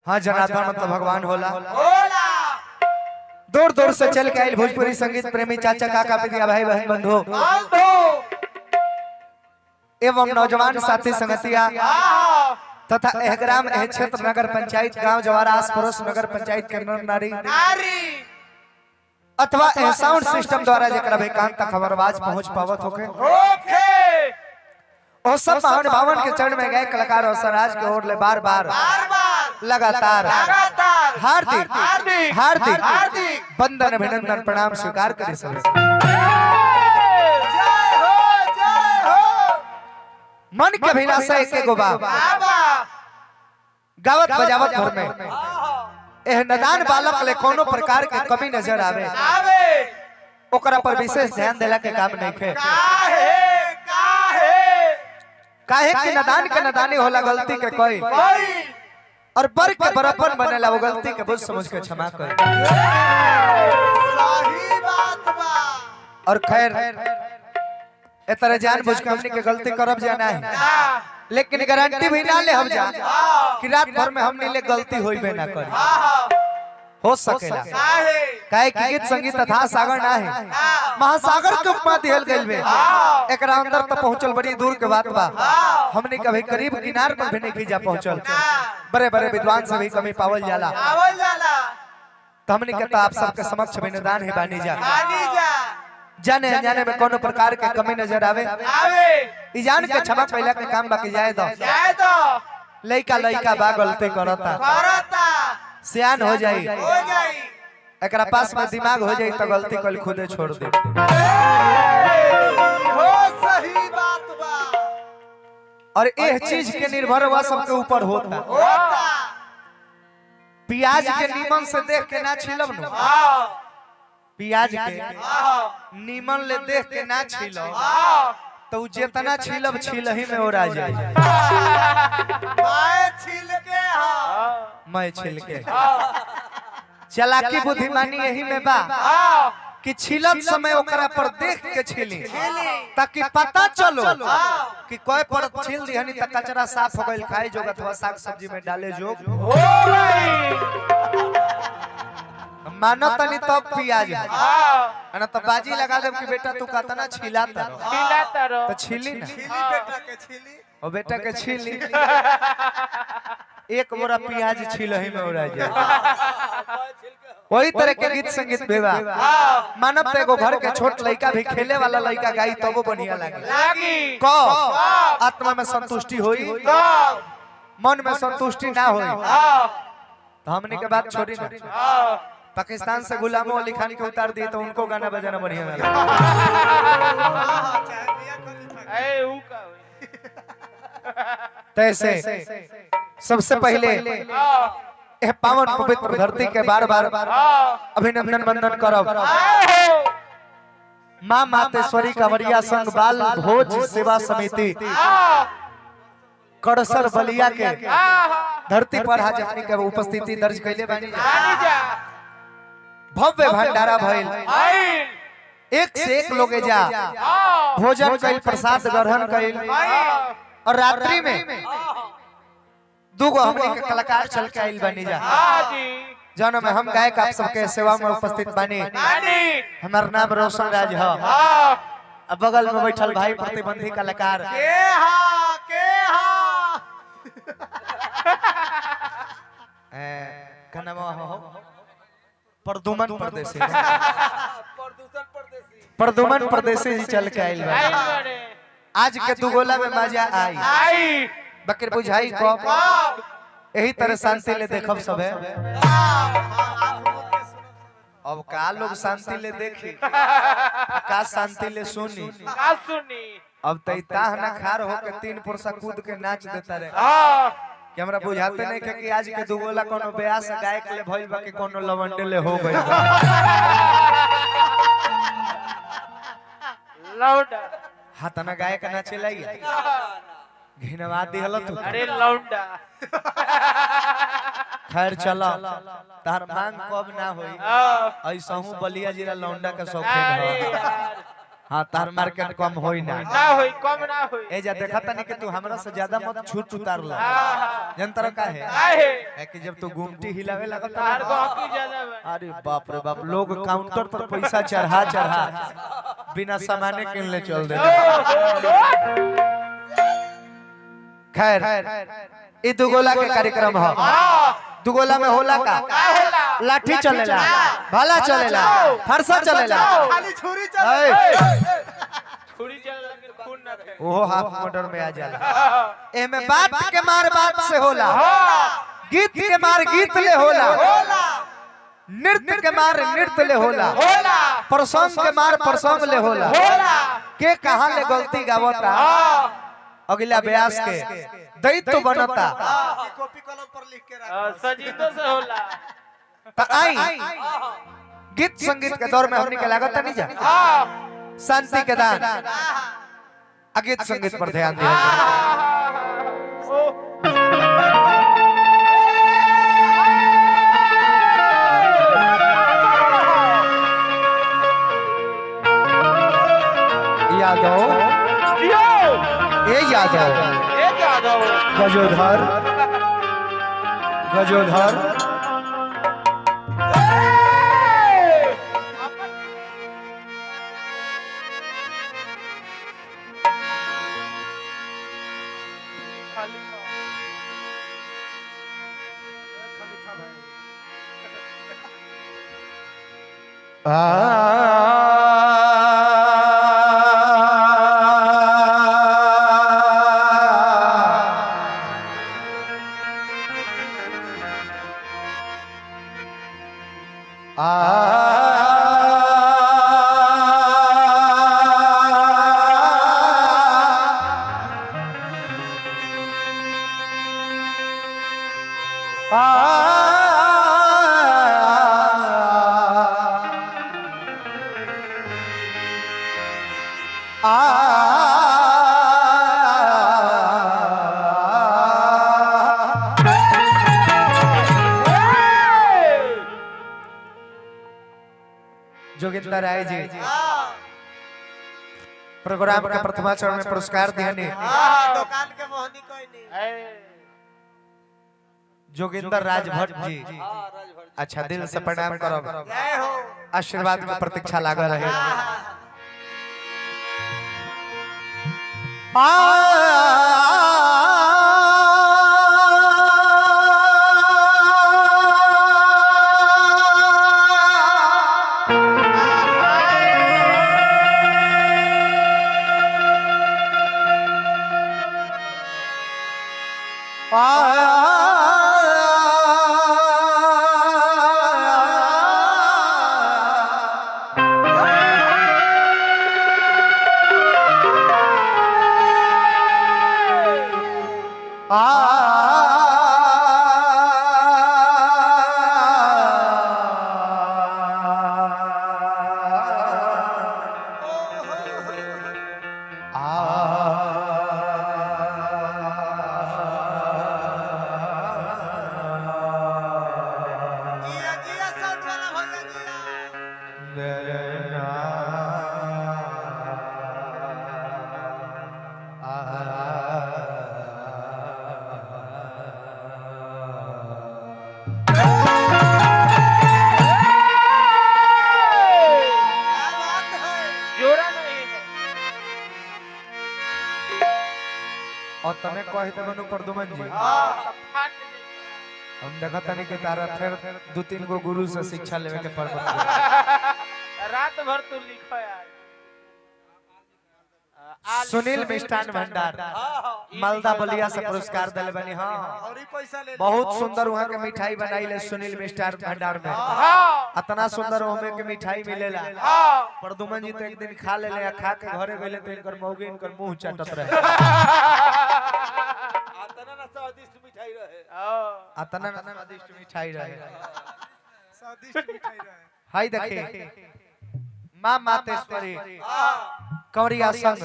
हाँ जनार्दन मतलब भगवान होला। दूर दूर से चल के आयल भोजपुरी संगीत प्रेमी चाचा काका पितिया भाई बहन बंधु एवं नौजवान साथी संगतिया तथा एह ग्राम एह क्षेत्र नगर पंचायत गांव जवारा आस पड़ोस नगर पंचायत के नर नारी अथवा एह साउंड सिस्टम द्वारा जकरा भी कान तक खबर आवाज पहुंच पावत होके और सब महान भावन के चरण में गए कलाकार और सराज के ओर ले बार बार लगातार हार्दिक हार्दिक वंदन अभिनंदन प्रणाम स्वीकार करे सब मन के अभिलाषा एक गोबा गावत बजावत घर में एह नदान बालक ले कोनो प्रकार के कमी नजर आवे ओकरा पर विशेष ध्यान देला के काम नहीं खे काहे कि नदान के नदानी होला गलती के कोई और बर के बराबर बनेला वो गलती के बुझ समझ के क्षमा कर सही बात बा और खैर ए तरह जानबूझ के हमनी के गलती करब जाना है लेकिन गारंटी भी ना ले हम जा कि रात भर में हमनी ले गलती होइबे ना करी हो सकेला काहे कि गीत संगीत तथा सागर ना है महासागर के उपमा दिहल गइल बे एकरा अंदर तो पहुंचल बड़ी दूर के बात बा हमनी कभी करीब किनार पर भी नहीं जा पहुंचल बड़े बड़े विद्वान से भी कमी पावल जाला तो हमनी के तो आप सबके समक्ष विनोदान है बानी जा जाने जाने में कोनो प्रकार के कमी नजर आवे ई जान के क्षमा कैला के काम बाकी जाए दो लइका लइका बा गलती करता सियान हो जाई एकरा पास में दिमाग हो जाई तो गलती कल खुदे छोड़ दे हो सही बात बा और एह चीज के निर्भर हुआ सबके ऊपर होता प्याज के नीमन से देख के ना छिलब न प्याज के नीमन ले देख के ना छिलो तो जितना छिलब छिलही में ओरा जाए मैं छिल के चालाकी बुद्धिमानी यही में बा कि छिलत समय ओकरा पर देख के छिली ताकि पता चलो कि कोई पर छिल दिहनी त कचरा साफ हो गइल खाए जोग अथवा साग सब्जी में डाले जोग हो मानो तनी तो प्याज है ना तो बाजी लगा दे कि बेटा तू कतना छिलाता रहो तो छिली ना बेटा के छिली और बेटा के छिली एक बोरा प्याज छिलही में उड़ा जाए वही तरह के गीत संगीत भेवा मानव तो एगो घर के छोट लड़का भी खेले वाला लड़का गाई तो वो बढ़िया लागी को आत्मा में संतुष्टि होई मन में संतुष्टि ना होई तो हमने के बात छोड़ी ना पाकिस्तान से गुलाम अली खान के उतार दिए तो उनको गाना बजाना बढ़िया लगा तैसे सबसे पहले यह पावन पवित्र धरती के बार बार अभिनंदन वंदन करब माँ मातेश्वरी कांवरिया संघ बाल भोज सेवा समिति कड़सर बलिया के धरती पर आज हमनी के उपस्थिति दर्ज कैले बानी भव्य भंडारा भइल एक से एक लोग जा भोजन कैल प्रसाद ग्रहण कैल और रात्रि में दूगो हमनी के कलाकार चल के आइल बनी जा जौन में हम गायक आप सबके सेवा में उपस्थित बानी हमार नाम रोशन राज है अब बगल में बैठल भाई प्रतिबंधी कलाकार का नाम हो प्रदुमन परदेसी प्रदुमन परदेसी जी चल के आइल बा आज के दुगोला में मजा आई बकर बुझाई को यही तरह शांति ले देखब सब है अब का लोग शांति ले देखी का शांति ले सुनी अब तैता ना खार हो के 3 पुरसा कूद के नाच देता रे कि हमरा बुझाते नहीं कि आज के दुगोला कोनो ब्यास गायक ले भइल बा कि कोनो लवंडे ले हो गइल बा लौंडा हाथना गायक नाचे लाई घिनवा दिहल तू अरे लौंडा खैर चला तार मांग कब ना होई ऐसा हूं बलिया जिला लौंडा का शौकीन है हां तार मार्केट कम होई ना होई कम ना होई ए जा देखा तनी कि तू हमरा से ज्यादा मत छूट उतार ला जनतर का है कि जब तू घूमती हिलावे लगा तार गहकी ज्यादा बा अरे बाप रे बाप लोग काउंटर पर पैसा चढ़ा चढ़ा बिना सामाने किन ले चल दे खैर ई दुगोला के कार्यक्रम हो दुगोला में होला का लाठी चलेला भाला चलेला फरसा चलेला खाली छुरी चले छुरी चले लेकिन खून ना थे ओहो हाफ मर्डर में आ जाला एमे बात के मार बात से होला गीत के मार गीत ले होला नृत्य के मार नृत्य ले होला प्रसंग के मार प्रसंग ले होला के कहां ले गलती गावता अगला ब्यास के दैत्य बनता कॉपी कलम पर लिख के रख सजीदो से होला त आई गीत संगीत के दौर में हमनी के लागत नहीं जा शांति के दान गीत संगीत पर ध्यान दिया यादव गजोधर गजोधर जोगिंदर राय जी प्रोग्राम के प्रथमा चरण में पुरस्कार दिए दुकान के मोहनी कोई नहीं जोगिंदर राजभट्ट जी अच्छा दिल से प्रणाम करो आशीर्वाद की प्रतीक्षा लगा रहे और तने कहे त मनु प्रदुमन जी हम देखता नहीं कि तारा फिर दो तीन गो गुरु से शिक्षा लेवे के पड़ रात भर तू लिखो यार सुनील मिष्ठान भंडार मालदा बलिया से पुरस्कार दिले बनी हां और ही पैसा ले बहुत सुंदर वहां के मिठाई बनाई ले सुनील मिष्ठान भंडार में इतना सुंदर ओमे के मिठाई मिलेला प्रदुमन जी तो एक दिन खा ले खा के घरे गइले तो इनकर मौगी इनकर मुंह चाटत रहे आतना ना स्वादिष्ट मिठाई रहे आतना ना स्वादिष्ट मिठाई रहे स्वादिष्ट मिठाई रहे हाय देखे मां मातेश्वरी कवरिया संग